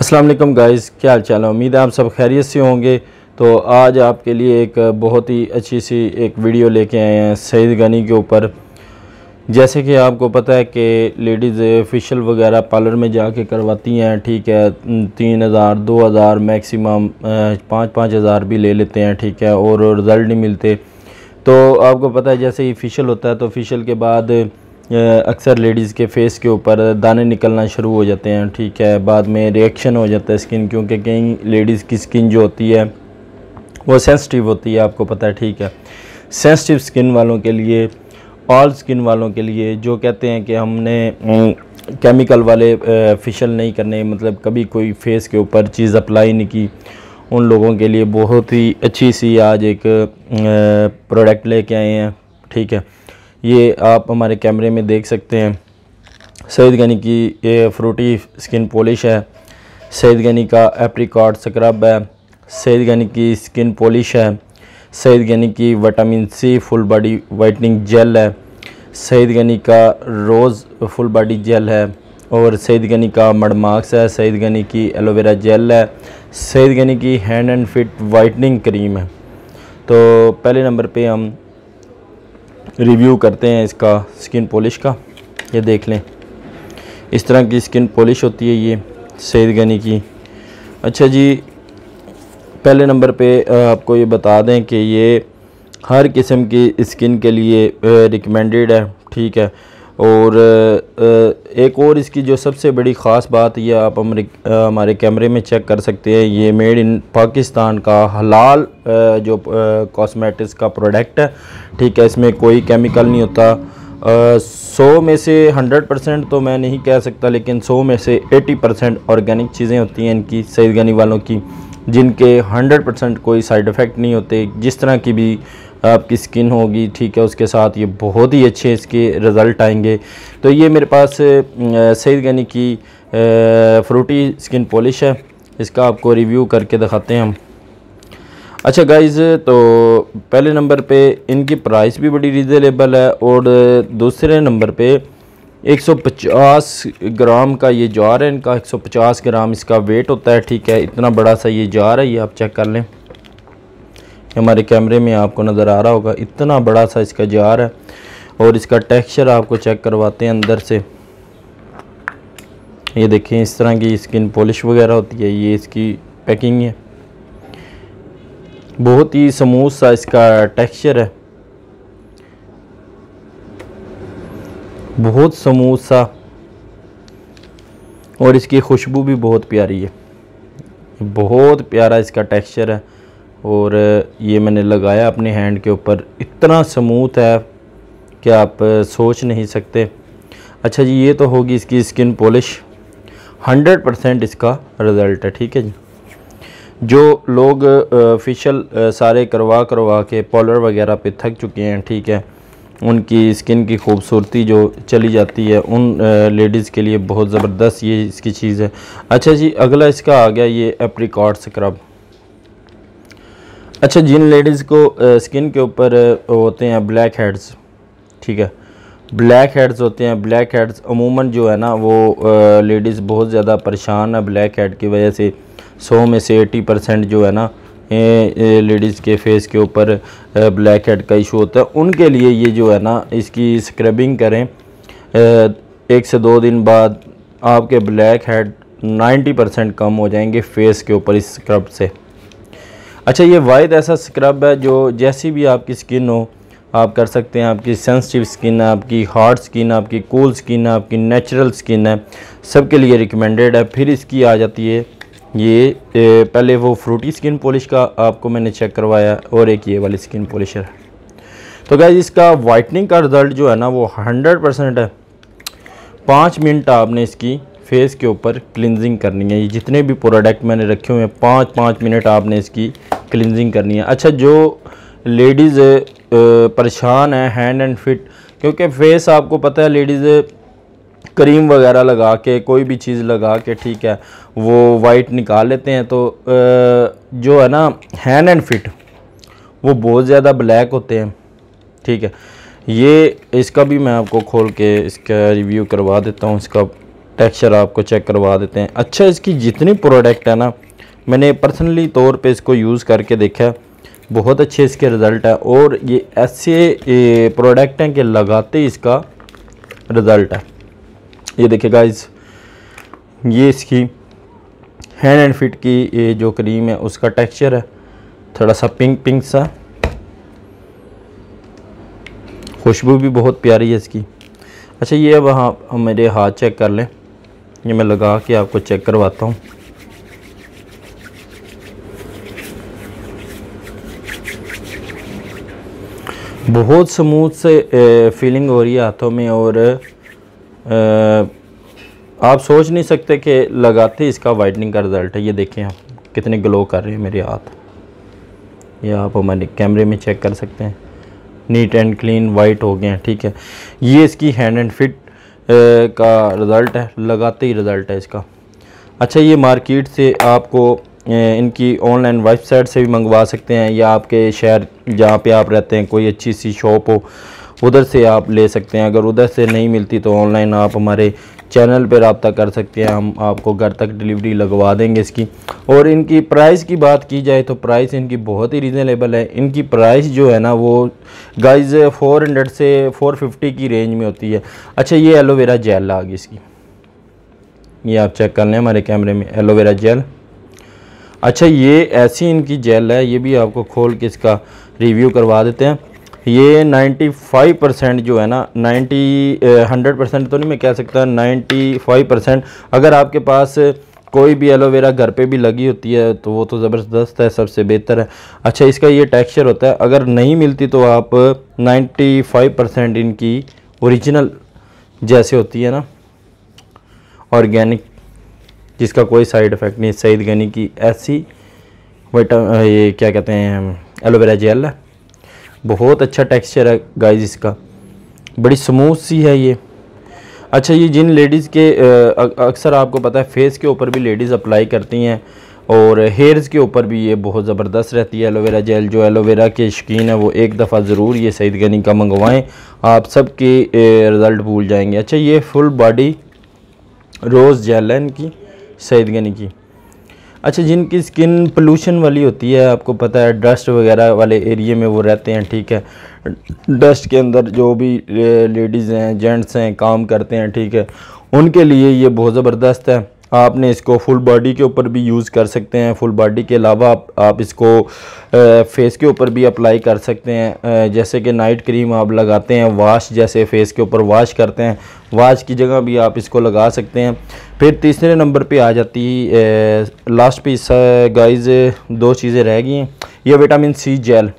अस्सलाम वालेकुम गाइस, क्या हाल चाल है। उम्मीद है आप सब खैरियत से होंगे। तो आज आपके लिए एक बहुत ही अच्छी सी एक वीडियो लेके आए हैं सईद गनी के ऊपर। जैसे कि आपको पता है कि लेडीज़ फेशियल वगैरह पार्लर में जाके करवाती हैं, ठीक है। 3000 2000 मैक्सिमम 5-5 हज़ार भी ले लेते हैं, ठीक है, और रिज़ल्ट नहीं मिलते। तो आपको पता है जैसे ही फेशियल होता है तो फेशियल के बाद अक्सर लेडीज़ के फेस के ऊपर दाने निकलना शुरू हो जाते हैं, ठीक है। बाद में रिएक्शन हो जाता है स्किन, क्योंकि कई लेडीज़ की स्किन जो होती है वो सेंसिटिव होती है, आपको पता है, ठीक है। सेंसिटिव स्किन वालों के लिए, ऑल स्किन वालों के लिए जो कहते हैं कि हमने केमिकल वाले फेशियल नहीं करने, मतलब कभी कोई फेस के ऊपर चीज़ अप्लाई नहीं की, उन लोगों के लिए बहुत ही अच्छी सी आज एक प्रोडक्ट लेके आए हैं, ठीक है। ये आप हमारे कैमरे में देख सकते हैं। सईद गनी की ये फ्रूटी स्किन पॉलिश है, सईद गनी का एप्रिकॉट स्क्रब है, सईद गनी की स्किन पॉलिश है, सईद गनी की vitamin C full body whitening gel है, सईद गनी का रोज़ फुल बॉडी जेल है, और सईद गनी का मड मार्क्स है, सईद गनी की एलोवेरा जेल है, सईद गनी की hand and fit whitening cream है। तो पहले नंबर पे हम रिव्यू करते हैं इसका स्किन पॉलिश का। ये देख लें, इस तरह की स्किन पॉलिश होती है ये सईद गनी की। अच्छा जी, पहले नंबर पे आपको ये बता दें कि ये हर किस्म की स्किन के लिए रिकमेंडेड है, ठीक है। और एक और इसकी जो सबसे बड़ी ख़ास बात, ये आप हमारे कैमरे में चेक कर सकते हैं, ये मेड इन पाकिस्तान का हलाल जो कॉस्मेटिक्स का प्रोडक्ट है, ठीक है। इसमें कोई केमिकल नहीं होता। 100 में से 100% तो मैं नहीं कह सकता, लेकिन 100 में से 80% ऑर्गेनिक चीज़ें होती हैं इनकी, सईद गनी वालों की, जिनके 100% कोई साइड इफ़ेक्ट नहीं होते। जिस तरह की भी आपकी स्किन होगी, ठीक है, उसके साथ ये बहुत ही अच्छे इसके रिज़ल्ट आएंगे। तो ये मेरे पास सईद गनी की फ्रूटी स्किन पॉलिश है, इसका आपको रिव्यू करके दिखाते हैं हम। अच्छा गाइज़, तो पहले नंबर पे इनकी प्राइस भी बड़ी रीज़नेबल है, और दूसरे नंबर पे 150 ग्राम का ये जार है इनका, 150 ग्राम इसका वेट होता है, ठीक है। इतना बड़ा सा ये जार है, ये आप चेक कर लें, हमारे कैमरे में आपको नज़र आ रहा होगा, इतना बड़ा सा इसका जार है। और इसका टेक्सचर आपको चेक करवाते हैं अंदर से। ये देखें, इस तरह की स्किन पॉलिश वगैरह होती है, ये इसकी पैकिंग है। बहुत ही स्मूथ सा इसका टेक्सचर है, बहुत स्मूथ सा, और इसकी खुशबू भी बहुत प्यारी है, बहुत प्यारा इसका टेक्सचर है। और ये मैंने लगाया अपने हैंड के ऊपर, इतना स्मूथ है कि आप सोच नहीं सकते। अच्छा जी, ये तो होगी इसकी स्किन पॉलिश, 100% इसका रिज़ल्ट है, ठीक है जी। जो लोग फेशियल सारे करवा के पार्लर वगैरह पे थक चुके हैं, ठीक है, उनकी स्किन की खूबसूरती जो चली जाती है, उन लेडीज़ के लिए बहुत ज़बरदस्त ये इसकी चीज़ है। अच्छा जी, अगला इसका आ गया ये एप्रिकॉट स्क्रब। अच्छा, जिन लेडीज़ को स्किन के ऊपर होते हैं ब्लैक हेड्स, ठीक है, ब्लैक हेड्स होते हैं, ब्लैक हेड्स अमूमन जो है ना वो लेडीज़ बहुत ज़्यादा परेशान है ब्लैक हेड की वजह से। 100 में से 80% जो है ना लेडीज़ के फेस के ऊपर ब्लैक हेड का इशू होता है। उनके लिए ये जो है ना, इसकी स्क्रबिंग करें 1 से 2 दिन बाद, आपके ब्लैक हेड 90% कम हो जाएंगे फेस के ऊपर इस स्क्रब से। अच्छा, ये वाहिद ऐसा स्क्रब है जो जैसी भी आपकी स्किन हो आप कर सकते हैं। आपकी सेंसिटिव स्किन है, आपकी हार्ड स्किन है, आपकी कूल स्किन है, आपकी नेचुरल स्किन है, सबके लिए रिकमेंडेड है। फिर इसकी आ जाती है ये पहले वो फ्रूटी स्किन पॉलिश का आपको मैंने चेक करवाया, और एक ये वाली स्किन पॉलिश है। तो गाइस, इसका वाइटनिंग का रिज़ल्ट जो है ना वो 100% है। 5 मिनट आपने इसकी फेस के ऊपर क्लिनजिंग करनी है। ये जितने भी प्रोडक्ट मैंने रखे हुए हैं 5-5 मिनट आपने इसकी क्लिनजिंग करनी है। अच्छा, जो लेडीज़ परेशान है हैंड एंड फिट, क्योंकि फेस आपको पता है लेडीज़ क्रीम वगैरह लगा के, कोई भी चीज़ लगा के, ठीक है, वो वाइट निकाल लेते हैं। तो जो है ना हैंड एंड फिट वो बहुत ज़्यादा ब्लैक होते हैं, ठीक है। ये इसका भी मैं आपको खोल के इसका रिव्यू करवा देता हूँ। इसका टेक्सचर आपको चेक करवा देते हैं। अच्छा, इसकी जितनी प्रोडक्ट है ना, मैंने पर्सनली तौर पे इसको यूज़ करके देखा है, बहुत अच्छे इसके रिज़ल्ट है। और ये ऐसे प्रोडक्ट हैं कि लगाते इसका रिज़ल्ट है। ये देखिए गाइस, ये इसकी हैंड एंड फिट की ये जो क्रीम है उसका टेक्सचर है, थोड़ा सा पिंक पिंक सा, खुशबू भी बहुत प्यारी है इसकी। अच्छा, ये अब हाँ मेरे हाथ चेक कर लें, ये मैं लगा के आपको चेक करवाता हूँ। बहुत स्मूथ से फीलिंग हो रही है हाथों में, और आप सोच नहीं सकते कि लगाते इसका वाइटनिंग का रिज़ल्ट है। ये देखें आप कितने ग्लो कर रहे हैं मेरे हाथ, ये आप हमारे कैमरे में चेक कर सकते हैं, नीट एंड क्लीन वाइट हो गए हैं। ठीक है, ये इसकी हैंड एंड फिट का रिज़ल्ट है, लगाते ही रिज़ल्ट है इसका। अच्छा, ये मार्केट से आपको इनकी ऑनलाइन वेबसाइट से भी मंगवा सकते हैं, या आपके शहर जहाँ पे आप रहते हैं कोई अच्छी सी शॉप हो उधर से आप ले सकते हैं। अगर उधर से नहीं मिलती तो ऑनलाइन आप हमारे चैनल पर रब्ता कर सकते हैं, हम आपको घर तक डिलीवरी लगवा देंगे इसकी। और इनकी प्राइस की बात की जाए तो प्राइस इनकी बहुत ही रीज़नेबल है। इनकी प्राइस जो है ना वो गाइस 400 से 450 की रेंज में होती है। अच्छा, ये एलोवेरा जेल आ गई इसकी, ये आप चेक कर लें हमारे कैमरे में, एलोवेरा जेल। अच्छा, ये ऐसी इनकी जेल है, ये भी आपको खोल के इसका रिव्यू करवा देते हैं। ये 95% जो है ना, 100% तो नहीं मैं कह सकता, 95% अगर आपके पास कोई भी एलोवेरा घर पे भी लगी होती है तो वो तो ज़बरदस्त है, सबसे बेहतर है। अच्छा, इसका ये टेक्सचर होता है, अगर नहीं मिलती तो आप 95% इनकी ओरिजिनल जैसे होती है ना, ऑर्गेनिक, जिसका कोई साइड इफ़ेक्ट नहीं, सईद गनी की ऐसी ये क्या कहते हैं एलोवेरा जेल है। बहुत अच्छा टेक्सचर है गाइस इसका, बड़ी स्मूथ सी है ये। अच्छा, ये जिन लेडीज़ के अक्सर आपको पता है फेस के ऊपर भी लेडीज़ अप्लाई करती हैं, और हेयर्स के ऊपर भी ये बहुत ज़बरदस्त रहती है एलोवेरा जेल। जो एलोवेरा के शौकीन है वो एक दफ़ा ज़रूर ये सईद गनी का मंगवाएं, आप सब के रिज़ल्ट भूल जाएंगे। अच्छा, ये फुल बॉडी रोज़ जेल है इनकी सईद गनी की। अच्छा, जिनकी स्किन पोल्यूशन वाली होती है, आपको पता है डस्ट वगैरह वाले एरिया में वो रहते हैं, ठीक है, डस्ट के अंदर जो भी लेडीज़ हैं जेंट्स हैं काम करते हैं, ठीक है, उनके लिए ये बहुत ज़बरदस्त है। आपने इसको फुल बॉडी के ऊपर भी यूज़ कर सकते हैं, फुल बॉडी के अलावा आप इसको फेस के ऊपर भी अप्लाई कर सकते हैं। जैसे कि नाइट क्रीम आप लगाते हैं, वाश जैसे फेस के ऊपर वाश करते हैं, वाश की जगह भी आप इसको लगा सकते हैं। फिर तीसरे नंबर पे आ जाती लास्ट पीस गाइस, दो चीज़ें रह गई हैं। ये vitamin C gel,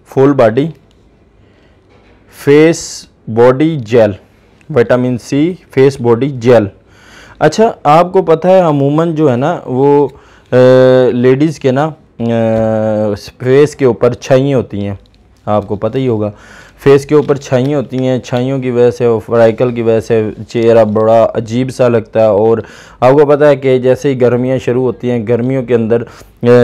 full body face body gel, vitamin C face body gel. अच्छा, आपको पता है अमूमन जो है ना वो लेडीज़ के ना फेस के ऊपर छाइयाँ होती हैं, आपको पता ही होगा, फेस के ऊपर छाइयाँ होती हैं, छाइयों की वजह से, फ्राइकल की वजह से चेहरा बड़ा अजीब सा लगता है। और आपको पता है कि जैसे ही गर्मियाँ शुरू होती हैं, गर्मियों के अंदर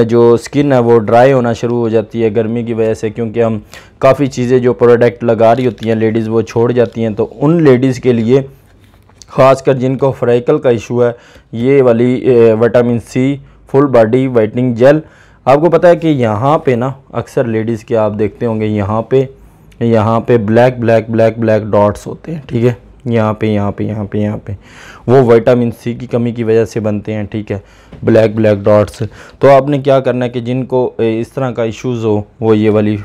जो स्किन है वो ड्राई होना शुरू हो जाती है गर्मी की वजह से, क्योंकि हम काफ़ी चीज़ें जो प्रोडक्ट लगा रही होती हैं लेडीज़ वो छोड़ जाती हैं। तो उन लेडीज़ के लिए ख़ासकर जिनको फ्राइकल का इशू है, ये वाली vitamin C full body whitening gel. आपको पता है कि यहाँ पे ना अक्सर लेडीज़ के आप देखते होंगे यहाँ पे black black black black dots होते हैं, ठीक है, यहाँ पे वो विटामिन सी की कमी की वजह से बनते हैं, ठीक है, ब्लैक ब्लैक डॉट्स। तो आपने क्या करना है कि जिनको इस तरह का इश्यूज़ हो वो ये वाली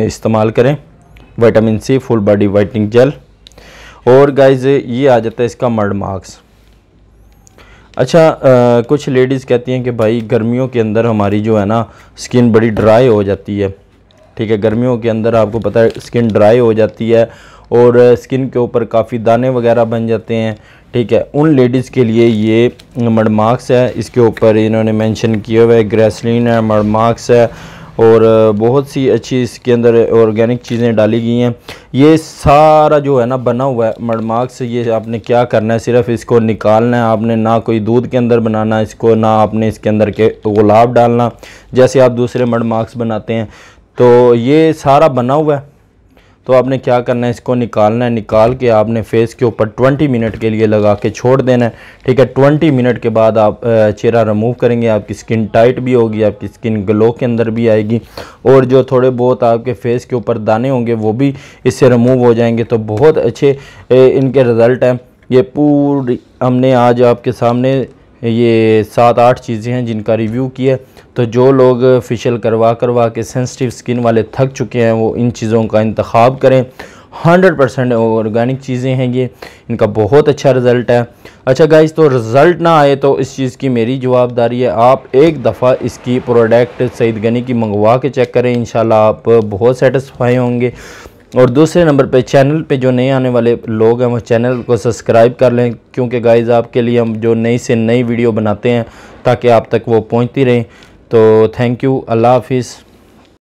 इस्तेमाल करें, vitamin C full body whitening gel. और गाइज ये आ जाता है इसका मर्ड मार्क्स। अच्छा, कुछ लेडीज़ कहती हैं कि भाई गर्मियों के अंदर हमारी जो है ना स्किन बड़ी ड्राई हो जाती है, ठीक है, गर्मियों के अंदर आपको पता है स्किन ड्राई हो जाती है और स्किन के ऊपर काफ़ी दाने वगैरह बन जाते हैं, ठीक है। उन लेडीज़ के लिए ये मड मार्क्स है, इसके ऊपर इन्होंने मेंशन किया हुआ है, ग्रेसलिन है, मड मार्क्स है और बहुत सी अच्छी इसके अंदर ऑर्गेनिक चीज़ें डाली गई हैं। ये सारा जो है ना बना हुआ है मड मार्क्स। ये आपने क्या करना है, सिर्फ इसको निकालना है। आपने ना कोई दूध के अंदर बनाना इसको, ना आपने इसके अंदर के गुलाब डालना जैसे आप दूसरे मड मार्क्स बनाते हैं। तो ये सारा बना हुआ है, तो आपने क्या करना है, इसको निकालना है। निकाल के आपने फेस के ऊपर 20 मिनट के लिए लगा के छोड़ देना है, ठीक है। 20 मिनट के बाद आप चेहरा रिमूव करेंगे, आपकी स्किन टाइट भी होगी, आपकी स्किन ग्लो के अंदर भी आएगी, और जो थोड़े बहुत आपके फेस के ऊपर दाने होंगे वो भी इससे रिमूव हो जाएंगे। तो बहुत अच्छे इनके रिज़ल्ट हैं। ये पूरी हमने आज आपके सामने ये 7-8 चीज़ें हैं जिनका रिव्यू किया। तो जो लोग फेशियल करवा के सेंसिटिव स्किन वाले थक चुके हैं वो इन चीज़ों का इंतखाब करें। 100% ऑर्गेनिक चीज़ें हैं ये, इनका बहुत अच्छा रिज़ल्ट है। अच्छा गाइस, तो रिज़ल्ट ना आए तो इस चीज़ की मेरी जवाबदारी है। आप एक दफ़ा इसकी प्रोडक्ट सईद गनी की मंगवा के चेक करें, इंशाल्लाह आप बहुत सेटिस्फाई होंगे। और दूसरे नंबर पे चैनल पे जो नए आने वाले लोग हैं वो चैनल को सब्सक्राइब कर लें, क्योंकि गाइस आपके लिए हम जो नई से नई वीडियो बनाते हैं ताकि आप तक वो पहुंचती रहें। तो थैंक यू, अल्लाह हाफिज़।